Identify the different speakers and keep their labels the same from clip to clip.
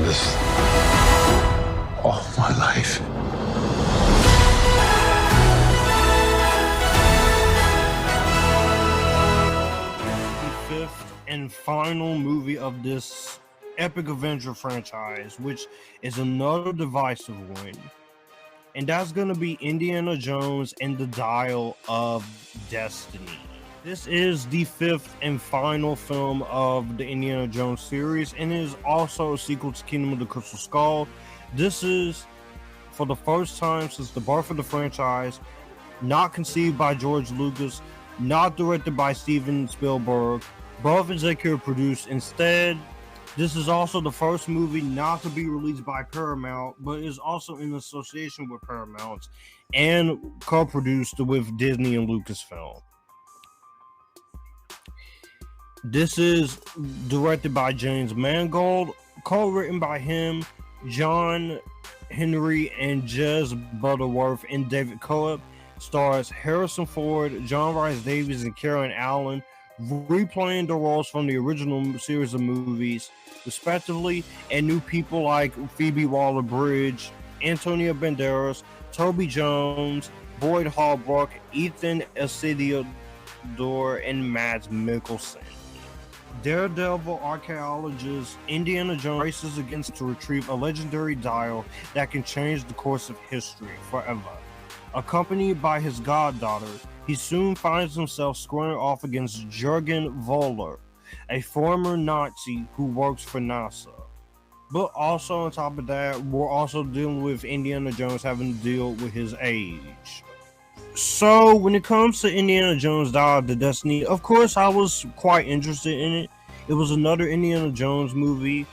Speaker 1: this all my life.
Speaker 2: The fifth and final movie of this epic adventure franchise, which is another divisive one. And that's going to be Indiana Jones and the Dial of Destiny. This is the fifth and final film of the Indiana Jones series, and it is also a sequel to Kingdom of the Crystal Skull. This is, for the first time since the birth of the franchise, not conceived by George Lucas, not directed by Steven Spielberg, both executive produced. Instead, this is also the first movie not to be released by Paramount, but is also in association with Paramount and co-produced with Disney and Lucasfilm. This is directed by James Mangold, co-written by him, John Henry, and Jez Butterworth, and David Koepp. Stars Harrison Ford, John Rhys Davies, and Karen Allen, replaying the roles from the original series of movies, respectively, and new people like Phoebe Waller-Bridge, Antonio Banderas, Toby Jones, Boyd Holbrook, Ethan Isidore, and Mads Mikkelsen. Daredevil archaeologist Indiana Jones races against to retrieve a legendary dial that can change the course of history forever. Accompanied by his goddaughter, he soon finds himself squaring off against Jürgen Voller, a former Nazi who works for NASA. But also on top of that, we're also dealing with Indiana Jones having to deal with his age. So when it comes to Indiana Jones Dial of Destiny, of course I was quite interested in it. It was another Indiana Jones movie.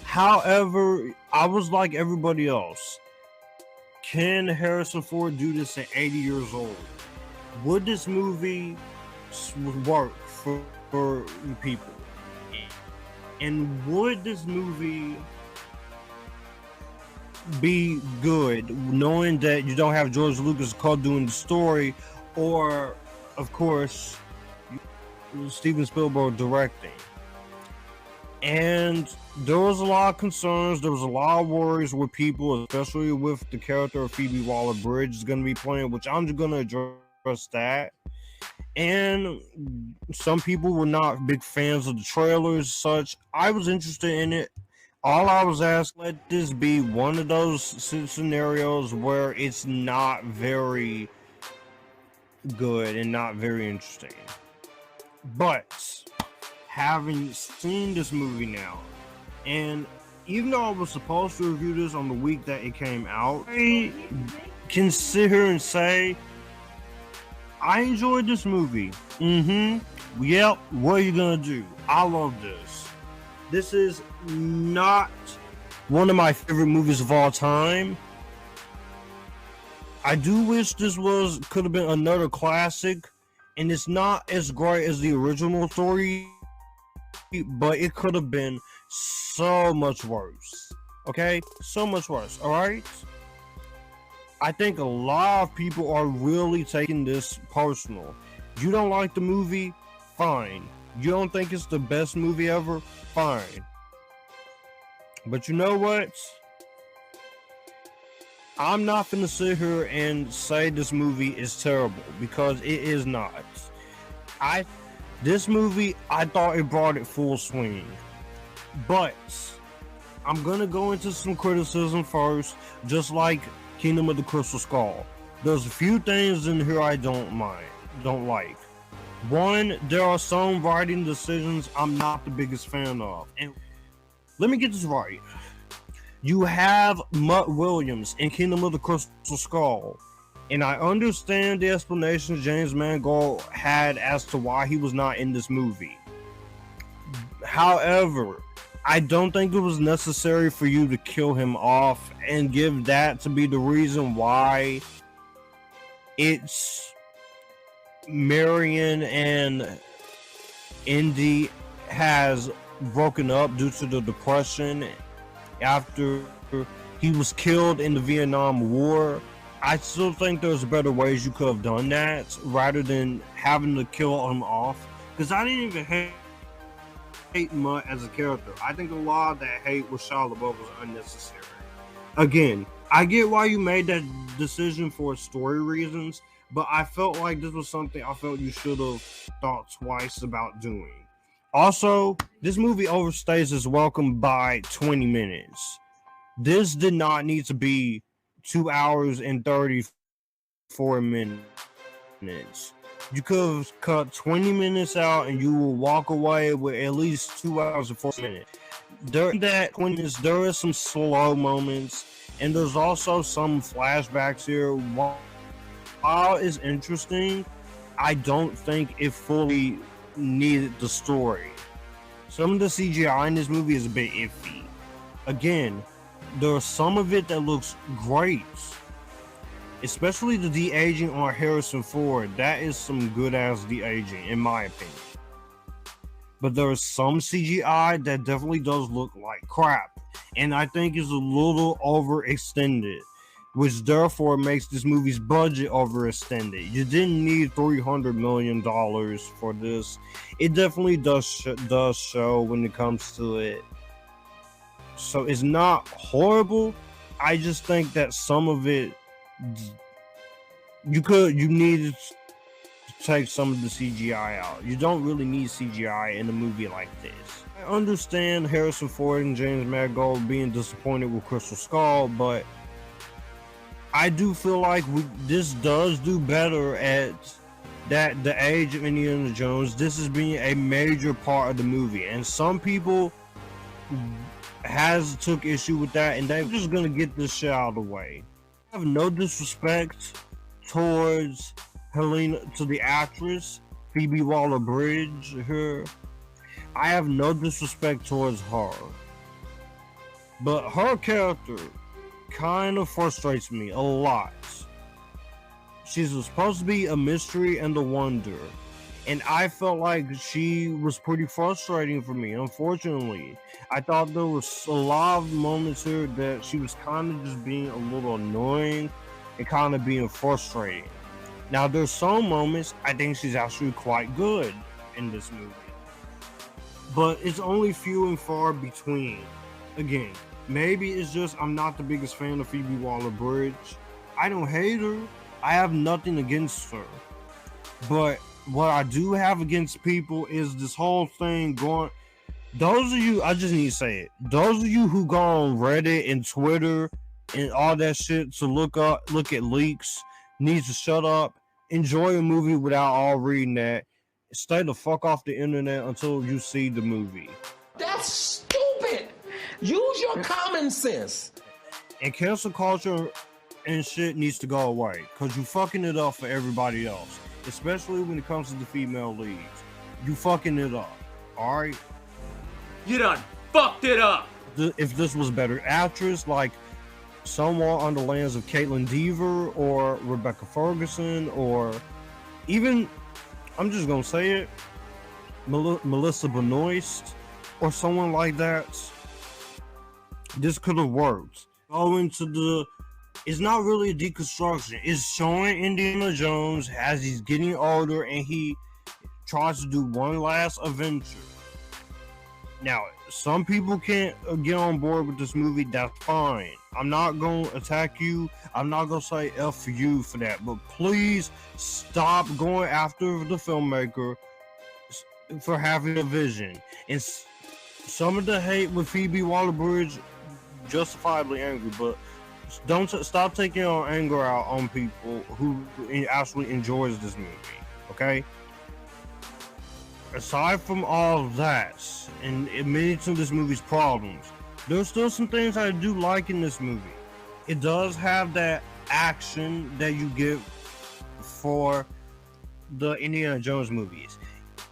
Speaker 2: However, I was like everybody else. Can Harrison Ford do this at 80 years old? Would this movie work for people? And would this movie be good, knowing that you don't have George Lucas doing the story, or, of course, Steven Spielberg directing? And there was a lot of concerns, there was a lot of worries with people, especially with the character of Phoebe Waller-Bridge is going to be playing, which I'm just going to address that. And some people were not big fans of the trailers, such. I was interested in it. All I was asking, let this be one of those scenarios where it's not very good and not very interesting. But having seen this movie now, and even though I was supposed to review this on the week that it came out, I can sit here and say I enjoyed this movie. Yep, what are you gonna do? I love this. This is not one of my favorite movies of all time. I do wish this could have been another classic, and it's not as great as the original story, but it could have been so much worse. Okay? So much worse, alright? I think a lot of people are really taking this personal. You don't like the movie? Fine. You don't think it's the best movie ever? Fine. But you know what? I'm not gonna sit here and say this movie is terrible, because it is not. This movie, I thought it brought it full swing. But I'm gonna go into some criticism first, just like Kingdom of the Crystal Skull. There's a few things in here I don't like. One, there are some writing decisions I'm not the biggest fan of. And let me get this right. You have Mutt Williams in Kingdom of the Crystal Skull, and I understand the explanation James Mangold had as to why he was not in this movie. However, I don't think it was necessary for you to kill him off and give that to be the reason why it's Marion and Indy has broken up due to the depression after he was killed in the Vietnam War. I still think there's better ways you could have done that rather than having to kill him off, because I didn't even hate Mutt as a character. I think a lot of that hate with Shia LaBeouf was unnecessary. Again, I get why you made that decision for story reasons, but I felt like this was something I felt you should have thought twice about doing. Also, this movie overstays its welcome by 20 minutes. This did not need to be 2 hours and 34 minutes. You could have cut 20 minutes out and you will walk away with at least 2 hours and 4 minutes. During that 20 minutes, there are some slow moments, and there's also some flashbacks here. While it's interesting, I don't think it fully needed the story. Some of the CGI in this movie is a bit iffy. Again, there's some of it that looks great, especially the de-aging on Harrison Ford. That is some good ass de-aging, in my opinion. But there is some CGI that definitely does look like crap, and I think is a little overextended, which therefore makes this movie's budget overextended. You didn't need $300 million for this. It definitely does show when it comes to it. So it's not horrible. I just think that some of it you needed to take some of the CGI out. You don't really need CGI in a movie like this. I understand Harrison Ford and James Mangold being disappointed with Crystal Skull, but I do feel like this does do better at that. The Age of Indiana Jones, this is being a major part of the movie, and some people took issue with that, and they're just gonna get this shit out of the way. I have no disrespect towards to the actress Phoebe Waller-Bridge here. I have no disrespect towards her, but her character kind of frustrates me a lot. She's supposed to be a mystery and a wonder, and I felt like she was pretty frustrating for me, unfortunately. I thought there was a lot of moments here that she was kind of just being a little annoying and kind of being frustrating. Now, there's some moments I think she's actually quite good in this movie, but it's only few and far between. Again, maybe it's just I'm not the biggest fan of Phoebe Waller-Bridge. I don't hate her. I have nothing against her. But what I do have against people is this whole thing going. Those of you, I just need to say it. Those of you who go on Reddit and Twitter and all that shit to look at leaks, need to shut up. Enjoy a movie without all reading that. Stay the fuck off the internet until you see the movie.
Speaker 3: That's stupid. Use your common sense.
Speaker 2: And cancel culture and shit needs to go away, because you fucking it up for everybody else, especially when it comes to the female leads. You fucking it up, alright?
Speaker 3: You done fucked it up.
Speaker 2: If this was better actress, like someone on the lands of Caitlin Dever or Rebecca Ferguson, or even, I'm just gonna say it, Melissa Benoist or someone like that, this could have worked. Going to it's not really a deconstruction. It's showing Indiana Jones as he's getting older and he tries to do one last adventure. Now, some people can't get on board with this movie. That's fine. I'm not going to attack you. I'm not going to say F you for that. But please stop going after the filmmaker for having a vision. And some of the hate with Phoebe Waller-Bridge, justifiably angry, but don't stop taking your anger out on people who actually enjoys this movie, okay? Aside from all of that, and many of this movie's problems, there's still some things I do like in this movie. It does have that action that you get for the Indiana Jones movies.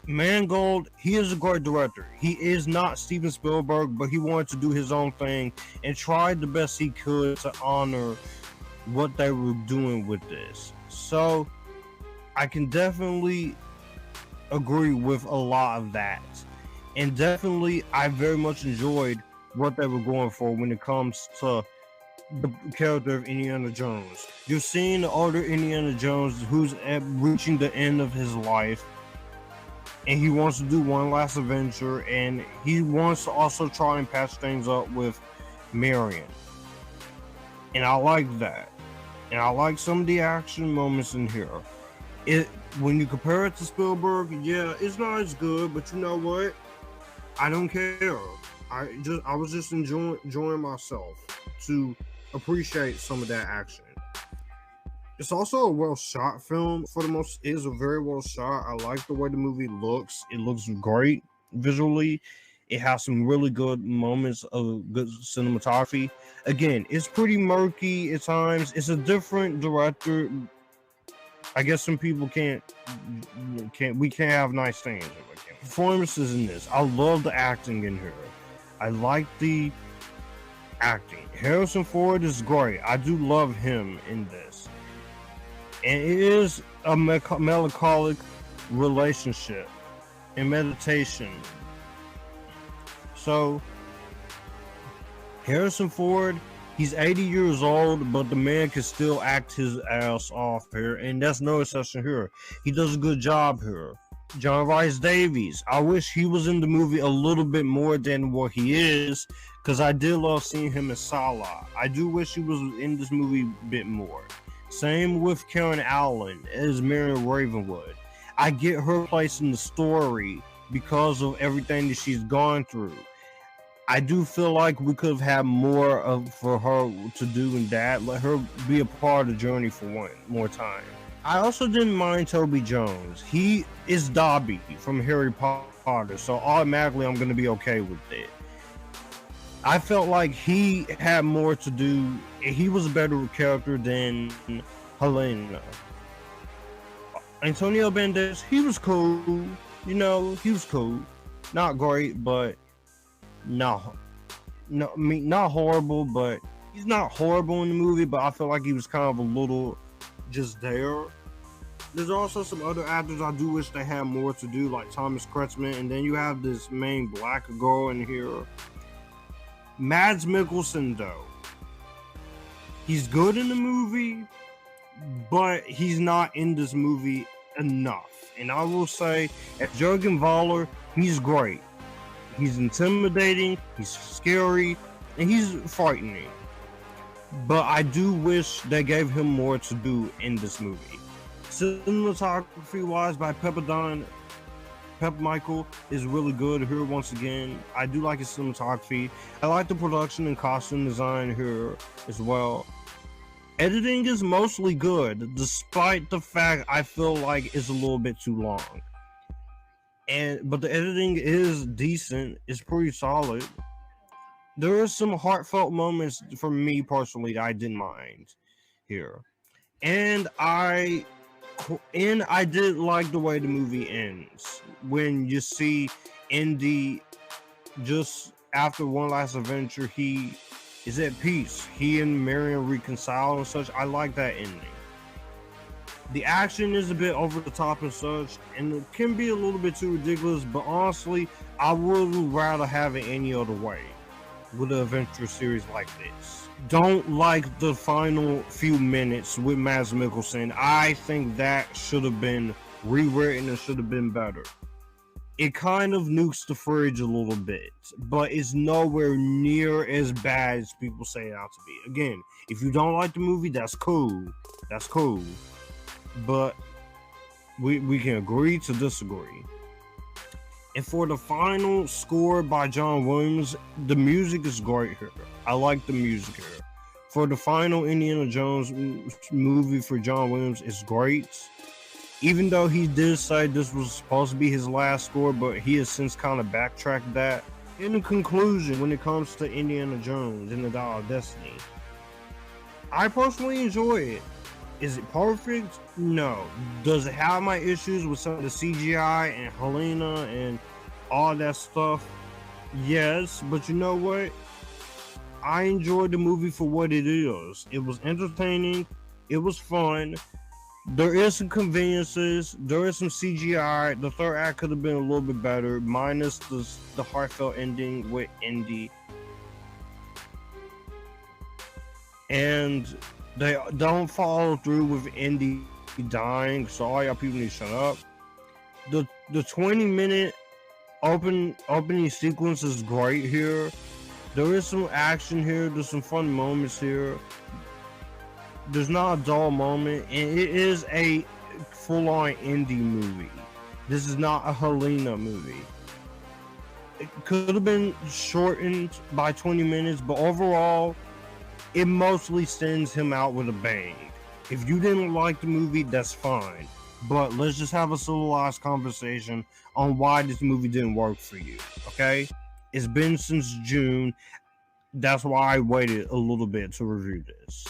Speaker 2: Mangold, he is a great director. He is not Steven Spielberg, but he wanted to do his own thing and tried the best he could to honor what they were doing with this. So I can definitely agree with a lot of that. And definitely I very much enjoyed what they were going for when it comes to the character of Indiana Jones. You're seeing the older Indiana Jones who's reaching the end of his life. and he wants to do one last adventure, and he wants to also try and patch things up with Marion. And I like that. And I like some of the action moments in here. When you compare it to Spielberg, yeah, it's not as good, but you know what? I don't care. I was just enjoying myself to appreciate some of that action. It's also a well shot film for the most. It is a very well shot. I like the way the movie looks. It looks great visually. It has some really good moments of good cinematography. Again, it's pretty murky at times. It's a different director. I guess some people we can't have nice things. Performances in this. I love the acting in here. I like the acting. Harrison Ford is great. I do love him in this. And it is a melancholic relationship and meditation. So, Harrison Ford, he's 80 years old, but the man can still act his ass off here, and that's no exception here. He does a good job here. John Rhys Davies, I wish he was in the movie a little bit more than what he is, because I did love seeing him as Salah. I do wish he was in this movie a bit more. Same with Karen Allen as Marion Ravenwood. I get her place in the story because of everything that she's gone through. I do feel like we could have had more for her to do in that. Let her be a part of the journey for one more time. I also didn't mind Toby Jones. He is Dobby from Harry Potter, so automatically I'm going to be okay with it. I felt like he had more to do. He was a better character than Helena. Antonio Banderas, he was cool. You know, he was cool. Not great, but not horrible, but he's not horrible in the movie, but I feel like he was kind of a little just there. There's also some other actors I do wish they had more to do, like Thomas Kretschmann, and then you have this main black girl in here. Mads Mikkelsen, though, he's good in the movie, but he's not in this movie enough. And I will say, as Jürgen Voller, he's great. He's intimidating, he's scary, and he's frightening. But I do wish they gave him more to do in this movie. Cinematography-wise, by Pep Michael is really good here once again. I do like his cinematography. I like the production and costume design here as well. Editing is mostly good, despite the fact I feel like it's a little bit too long. But the editing is decent. It's pretty solid. There are some heartfelt moments for me personally that I didn't mind here. And I did like the way the movie ends. When you see Indy just after one last adventure, he is at peace. He and Marion reconcile and such. I like that ending. The action is a bit over the top and such, and it can be a little bit too ridiculous, but honestly, I would rather have it any other way with an adventure series like this. Don't like the final few minutes with Mads Mikkelsen. I think that should have been rewritten and should have been better. It kind of nukes the fridge a little bit, but it's nowhere near as bad as people say it out to be. Again, if you don't like the movie, that's cool. That's cool. But we can agree to disagree. And for the final score by John Williams, the music is great here. I like the music here. For the final Indiana Jones movie for John Williams, it's great. Even though he did say this was supposed to be his last score, but he has since kind of backtracked that. In conclusion, when it comes to Indiana Jones and the Dial of Destiny, I personally enjoy it. Is it perfect? No. Does it have my issues with some of the CGI and Helena and all that stuff? Yes, but you know what? I enjoyed the movie for what it is. It was entertaining. It was fun. There is some conveniences. There is some CGI. The third act could have been a little bit better, minus the heartfelt ending with Indy. And they don't follow through with Indy dying, so all y'all people need to shut up. The 20-minute opening sequence is great here. There is some action here. There's some fun moments here. There's not a dull moment, and it is a full-on indie movie. This is not a Helena movie. It could have been shortened by 20 minutes, but overall, it mostly sends him out with a bang. If you didn't like the movie, that's fine. But let's just have a civilized conversation on why this movie didn't work for you, okay? It's been since June. That's why I waited a little bit to review this.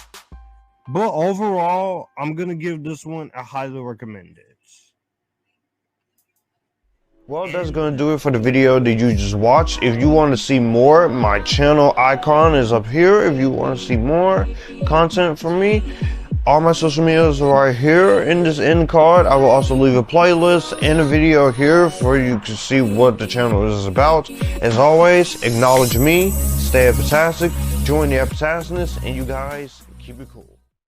Speaker 2: But overall, I'm going to give this one a highly recommended.
Speaker 4: Well, that's going to do it for the video that you just watched. If you want to see more, my channel icon is up here. If you want to see more content from me, all my social medias are right here in this end card. I will also leave a playlist and a video here for you to see what the channel is about. As always, acknowledge me, stay Epictastic, join the Epictasticness, and you guys keep it cool.